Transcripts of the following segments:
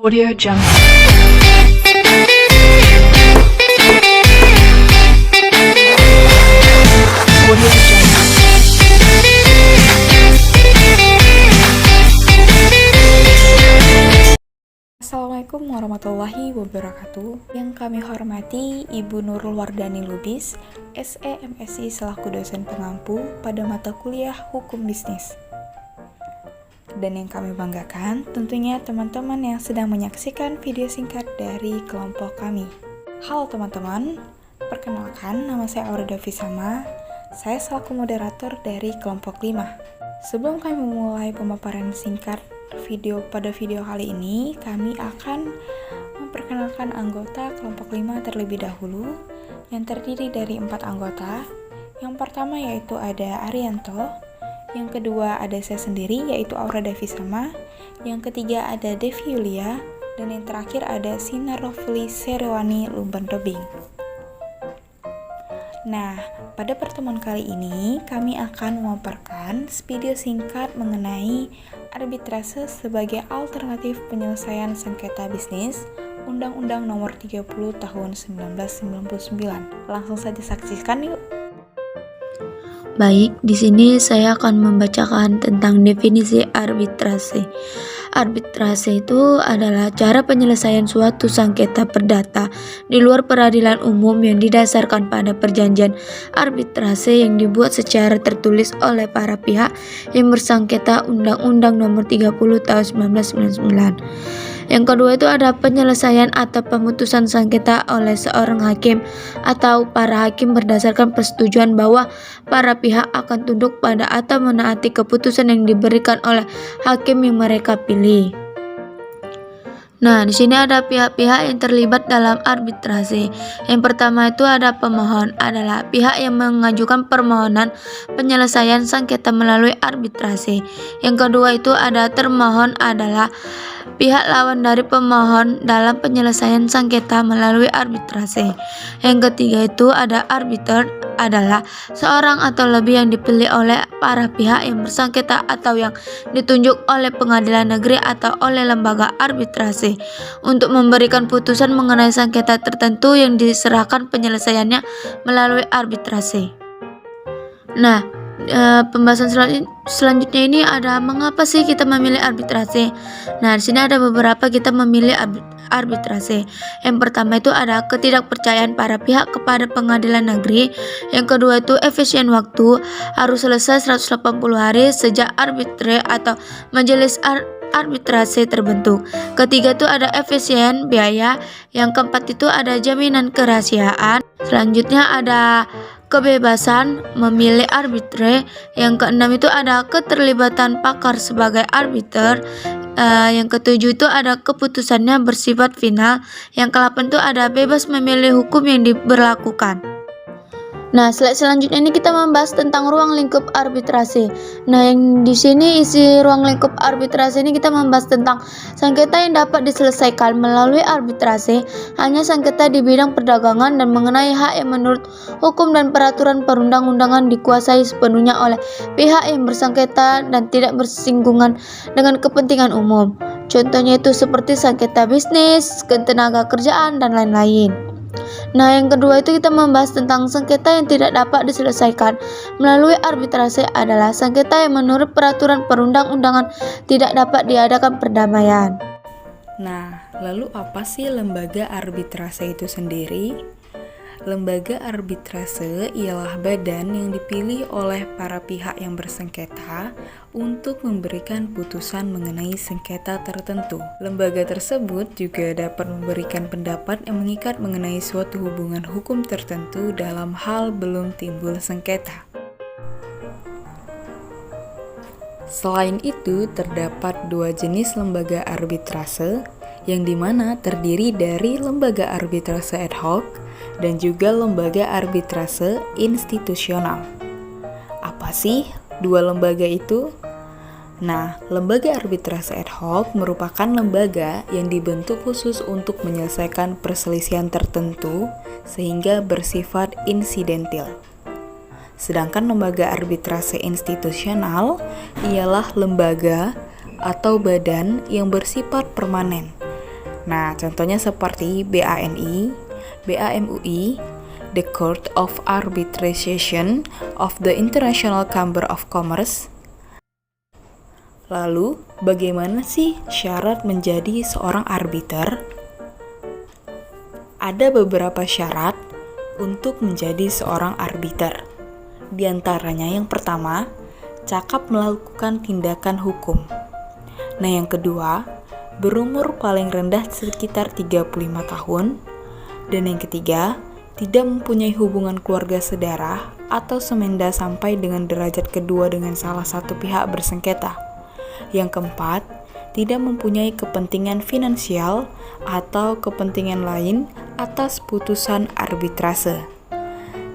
Audio Jungle. Audio Jungle. Assalamualaikum warahmatullahi wabarakatuh. Yang kami hormati Ibu Nurul Wardani Lubis, SE MSI selaku dosen pengampu pada mata kuliah Hukum Bisnis. Dan yang kami banggakan tentunya teman-teman yang sedang menyaksikan video singkat dari kelompok kami. Halo teman-teman, perkenalkan nama saya Aurida Visama. Saya selaku moderator dari kelompok 5. Sebelum kami memulai pemaparan singkat pada video kali ini, kami akan memperkenalkan anggota kelompok 5 terlebih dahulu, yang terdiri dari 4 anggota. Yang pertama yaitu ada Arianto, yang kedua ada saya sendiri yaitu Aurida Visama, yang ketiga ada Devi Yulia, dan yang terakhir ada Sinar Rofli Serewani Lumban Tebing. Nah, pada pertemuan kali ini kami akan memaparkan video singkat mengenai arbitrase sebagai alternatif penyelesaian sengketa bisnis Undang-Undang Nomor 30 Tahun 1999. Langsung saja saksikan yuk. Baik, di sini saya akan membacakan tentang definisi arbitrase. Arbitrase itu adalah cara penyelesaian suatu sengketa perdata di luar peradilan umum yang didasarkan pada perjanjian arbitrase yang dibuat secara tertulis oleh para pihak yang bersengketa Undang-Undang Nomor 30 Tahun 1999. Yang kedua itu ada penyelesaian atau pemutusan sengketa oleh seorang hakim atau para hakim berdasarkan persetujuan bahwa para pihak akan tunduk pada atau menaati keputusan yang diberikan oleh hakim yang mereka pilih. Nah, di sini ada pihak-pihak yang terlibat dalam arbitrase. Yang pertama itu ada pemohon, adalah pihak yang mengajukan permohonan penyelesaian sengketa melalui arbitrase. Yang kedua itu ada termohon, adalah pihak lawan dari pemohon dalam penyelesaian sengketa melalui arbitrase. Yang ketiga itu ada arbiter, adalah seorang atau lebih yang dipilih oleh para pihak yang bersengketa atau yang ditunjuk oleh pengadilan negeri atau oleh lembaga arbitrase untuk memberikan putusan mengenai sengketa tertentu yang diserahkan penyelesaiannya melalui arbitrase. Nah, pembahasan selanjutnya ini ada mengapa sih kita memilih arbitrase. Nah, di sini ada beberapa kita memilih arbitrase. Yang pertama itu ada ketidakpercayaan para pihak kepada pengadilan negeri. Yang kedua itu efisien waktu, harus selesai 180 hari sejak arbitre atau majelis arbitrase terbentuk. Ketiga itu ada efisien biaya. Yang keempat itu ada jaminan kerahasiaan. Selanjutnya ada kebebasan memilih arbitre. Yang keenam itu ada keterlibatan pakar sebagai arbiter. Yang ketujuh itu ada keputusannya bersifat final. Yang kedelapan itu ada bebas memilih hukum yang diberlakukan. Nah, slide selanjutnya ini kita membahas tentang ruang lingkup arbitrase. Nah, yang di sini isi ruang lingkup arbitrase ini kita membahas tentang sengketa yang dapat diselesaikan melalui arbitrase, hanya sengketa di bidang perdagangan dan mengenai hak yang menurut hukum dan peraturan perundang-undangan dikuasai sepenuhnya oleh pihak yang bersengketa dan tidak bersinggungan dengan kepentingan umum. Contohnya itu seperti sengketa bisnis, ketenaga kerjaan, dan lain-lain. Nah, yang kedua itu kita membahas tentang sengketa yang tidak dapat diselesaikan melalui arbitrase, adalah sengketa yang menurut peraturan perundang-undangan tidak dapat diadakan perdamaian. Nah, lalu apa sih lembaga arbitrase itu sendiri? Lembaga arbitrase ialah badan yang dipilih oleh para pihak yang bersengketa untuk memberikan putusan mengenai sengketa tertentu. Lembaga tersebut juga dapat memberikan pendapat yang mengikat mengenai suatu hubungan hukum tertentu dalam hal belum timbul sengketa. Selain itu, terdapat 2 jenis lembaga arbitrase, yang dimana terdiri dari lembaga arbitrase ad hoc dan juga lembaga arbitrase institusional. Apa sih 2 lembaga itu? Nah, lembaga arbitrase ad hoc merupakan lembaga yang dibentuk khusus untuk menyelesaikan perselisihan tertentu sehingga bersifat insidentil. Sedangkan lembaga arbitrase institusional ialah lembaga atau badan yang bersifat permanen Nah, contohnya seperti BANI, BAMUI, the Court of Arbitration of the International Chamber of Commerce. Lalu, bagaimana sih syarat menjadi seorang arbiter? Ada beberapa syarat untuk menjadi seorang arbiter. Di antaranya yang pertama, cakap melakukan tindakan hukum. Nah, yang kedua, berumur paling rendah sekitar 35 tahun. Dan yang ketiga, tidak mempunyai hubungan keluarga sedarah atau semenda sampai dengan derajat kedua dengan salah satu pihak bersengketa. Yang keempat, tidak mempunyai kepentingan finansial atau kepentingan lain atas putusan arbitrase.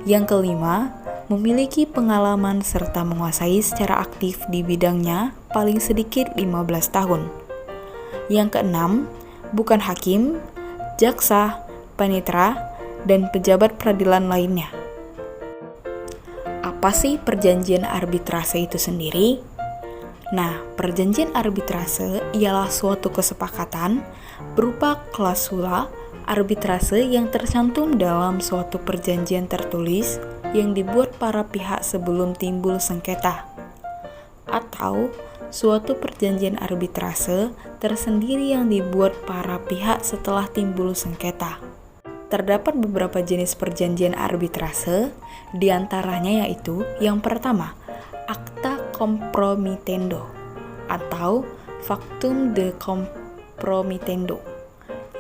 Yang kelima, memiliki pengalaman serta menguasai secara aktif di bidangnya paling sedikit 15 tahun. Yang keenam, bukan hakim, jaksa, panitera, dan pejabat peradilan lainnya. Apa sih perjanjian arbitrase itu sendiri? Nah, perjanjian arbitrase ialah suatu kesepakatan berupa klausula arbitrase yang tercantum dalam suatu perjanjian tertulis yang dibuat para pihak sebelum timbul sengketa, atau suatu perjanjian arbitrase tersendiri yang dibuat para pihak setelah timbul sengketa. Terdapat beberapa jenis perjanjian arbitrase, di antaranya yaitu yang pertama, acta compromitendo atau factum de compromitendo,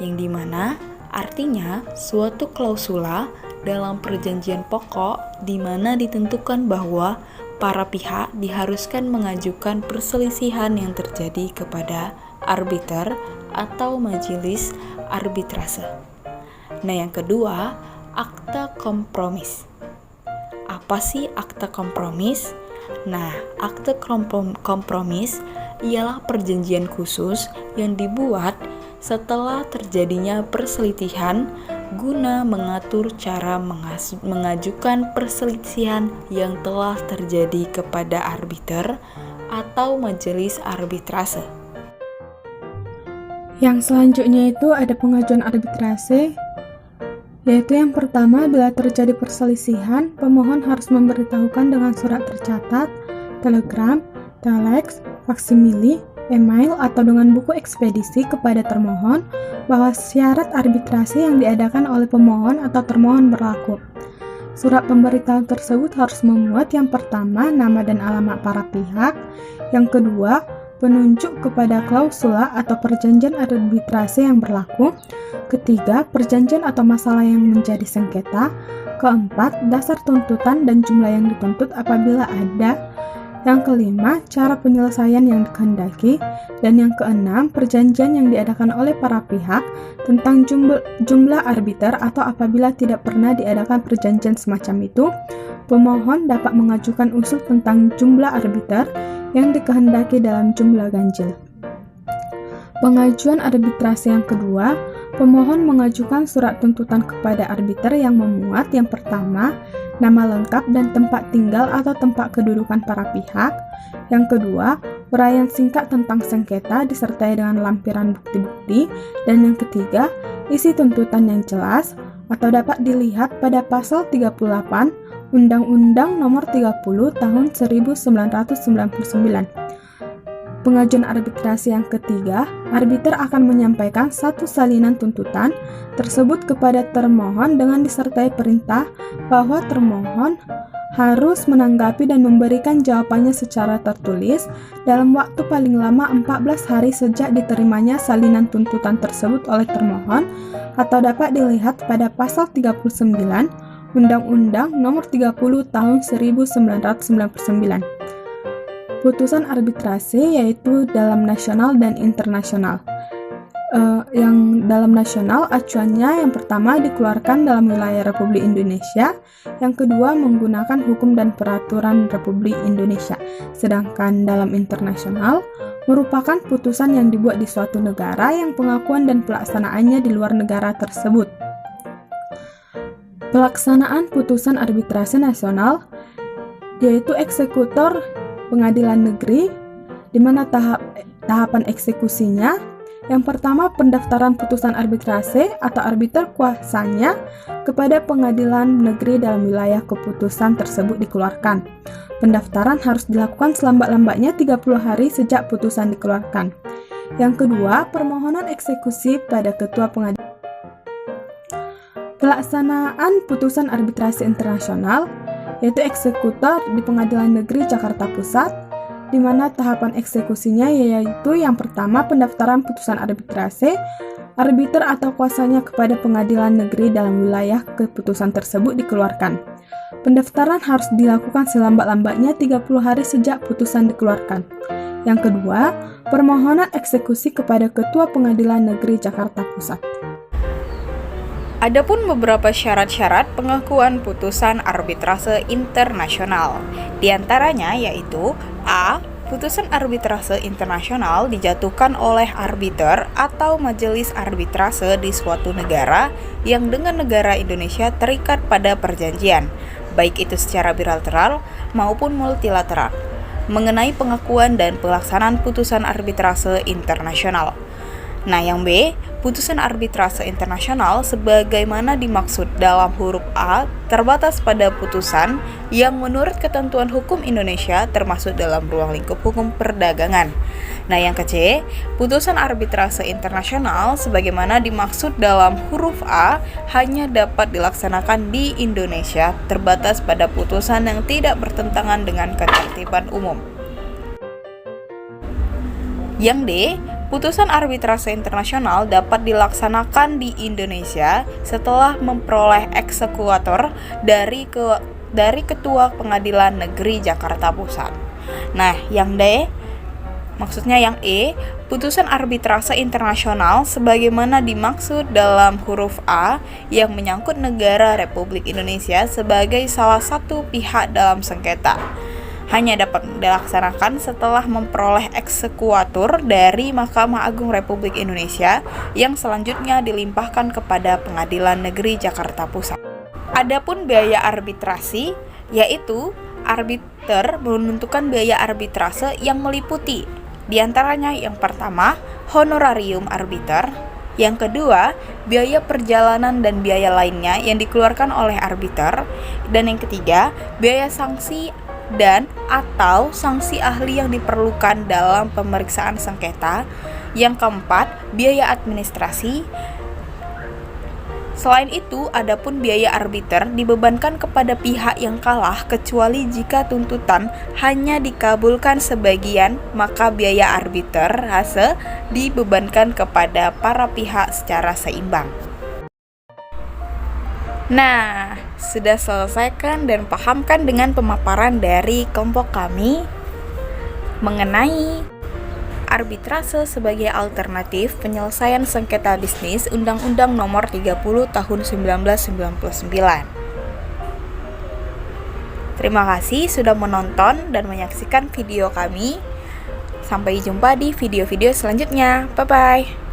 yang dimana artinya suatu klausula dalam perjanjian pokok di mana ditentukan bahwa para pihak diharuskan mengajukan perselisihan yang terjadi kepada arbiter atau majelis arbitrase. Nah, yang kedua, akta kompromis. Apa sih akta kompromis? Nah, akta kompromis ialah perjanjian khusus yang dibuat setelah terjadinya perselisihan guna mengatur cara mengajukan perselisihan yang telah terjadi kepada arbiter atau majelis arbitrase. Yang selanjutnya itu ada pengajuan arbitrase, yaitu yang pertama, bila terjadi perselisihan, pemohon harus memberitahukan dengan surat tercatat, telegram, telex, faksimili, email, atau dengan buku ekspedisi kepada termohon bahwa syarat arbitrase yang diadakan oleh pemohon atau termohon berlaku. Surat pemberitahuan tersebut harus memuat yang pertama, nama dan alamat para pihak, yang kedua, penunjuk kepada klausula atau perjanjian arbitrase yang berlaku, ketiga, perjanjian atau masalah yang menjadi sengketa, keempat, dasar tuntutan dan jumlah yang dituntut apabila ada, yang kelima, cara penyelesaian yang dikehendaki, dan yang keenam, perjanjian yang diadakan oleh para pihak tentang jumlah arbiter atau apabila tidak pernah diadakan perjanjian semacam itu, pemohon dapat mengajukan usul tentang jumlah arbiter yang dikehendaki dalam jumlah ganjil. Pengajuan arbitrase yang kedua, pemohon mengajukan surat tuntutan kepada arbiter yang memuat yang pertama, nama lengkap dan tempat tinggal atau tempat kedudukan para pihak. Yang kedua, uraian singkat tentang sengketa disertai dengan lampiran bukti-bukti. Dan yang ketiga, isi tuntutan yang jelas atau dapat dilihat pada pasal 38 Undang-Undang Nomor 30 Tahun 1999. Pengajuan arbitrase yang ketiga, arbiter akan menyampaikan satu salinan tuntutan tersebut kepada termohon dengan disertai perintah bahwa termohon harus menanggapi dan memberikan jawabannya secara tertulis dalam waktu paling lama 14 hari sejak diterimanya salinan tuntutan tersebut oleh termohon, atau dapat dilihat pada pasal 39 Undang-Undang Nomor 30 Tahun 1999. Putusan arbitrase yaitu dalam nasional dan internasional. Yang dalam nasional, acuannya yang pertama dikeluarkan dalam wilayah Republik Indonesia, yang kedua menggunakan hukum dan peraturan Republik Indonesia. Sedangkan dalam internasional merupakan putusan yang dibuat di suatu negara yang pengakuan dan pelaksanaannya di luar negara tersebut. Pelaksanaan putusan arbitrase nasional yaitu eksekutor pengadilan negeri, di mana tahapan eksekusinya Yang pertama, pendaftaran putusan arbitrase atau arbiter kuasanya kepada pengadilan negeri dalam wilayah keputusan tersebut dikeluarkan. Pendaftaran harus dilakukan selambat-lambatnya 30 hari sejak putusan dikeluarkan. Yang kedua, permohonan eksekusi pada ketua pengadilan. Pelaksanaan putusan arbitrase internasional, yaitu eksekutor di Pengadilan Negeri Jakarta Pusat, di mana tahapan eksekusinya yaitu yang pertama pendaftaran putusan arbitrase, arbiter atau kuasanya kepada pengadilan negeri dalam wilayah keputusan tersebut dikeluarkan. Pendaftaran harus dilakukan selambat-lambatnya 30 hari sejak putusan dikeluarkan. Yang kedua, permohonan eksekusi kepada Ketua Pengadilan Negeri Jakarta Pusat. Adapun beberapa syarat-syarat pengakuan putusan arbitrase internasional. Di antaranya yaitu A. Putusan arbitrase internasional dijatuhkan oleh arbiter atau majelis arbitrase di suatu negara yang dengan negara Indonesia terikat pada perjanjian, baik itu secara bilateral maupun multilateral, mengenai pengakuan dan pelaksanaan putusan arbitrase internasional. Nah, yang B, putusan arbitrase internasional sebagaimana dimaksud dalam huruf A terbatas pada putusan yang menurut ketentuan hukum Indonesia termasuk dalam ruang lingkup hukum perdagangan. Nah, yang ke C, putusan arbitrase internasional sebagaimana dimaksud dalam huruf A hanya dapat dilaksanakan di Indonesia terbatas pada putusan yang tidak bertentangan dengan ketertiban umum. Yang D, putusan arbitrase internasional dapat dilaksanakan di Indonesia setelah memperoleh eksekutor dari Ketua Pengadilan Negeri Jakarta Pusat. Nah, yang D, maksudnya yang E, putusan arbitrase internasional sebagaimana dimaksud dalam huruf A yang menyangkut negara Republik Indonesia sebagai salah satu pihak dalam sengketa, hanya dapat dilaksanakan setelah memperoleh eksekutor dari Mahkamah Agung Republik Indonesia yang selanjutnya dilimpahkan kepada Pengadilan Negeri Jakarta Pusat. Adapun biaya arbitrasi, yaitu arbiter menentukan biaya arbitrase yang meliputi di antaranya yang pertama, honorarium arbiter, yang kedua, biaya perjalanan dan biaya lainnya yang dikeluarkan oleh arbiter, dan yang ketiga, biaya sanksi dan atau sanksi ahli yang diperlukan dalam pemeriksaan sengketa. Yang keempat, biaya administrasi. Selain itu, adapun biaya arbiter dibebankan kepada pihak yang kalah kecuali jika tuntutan hanya dikabulkan sebagian, maka biaya arbitrase dibebankan kepada para pihak secara seimbang. Nah, sudah selesaikan dan pahamkan dengan pemaparan dari kelompok kami mengenai arbitrase sebagai alternatif penyelesaian sengketa bisnis Undang-Undang Nomor 30 Tahun 1999. Terima kasih sudah menonton dan menyaksikan video kami. Sampai jumpa di video-video selanjutnya. Bye-bye.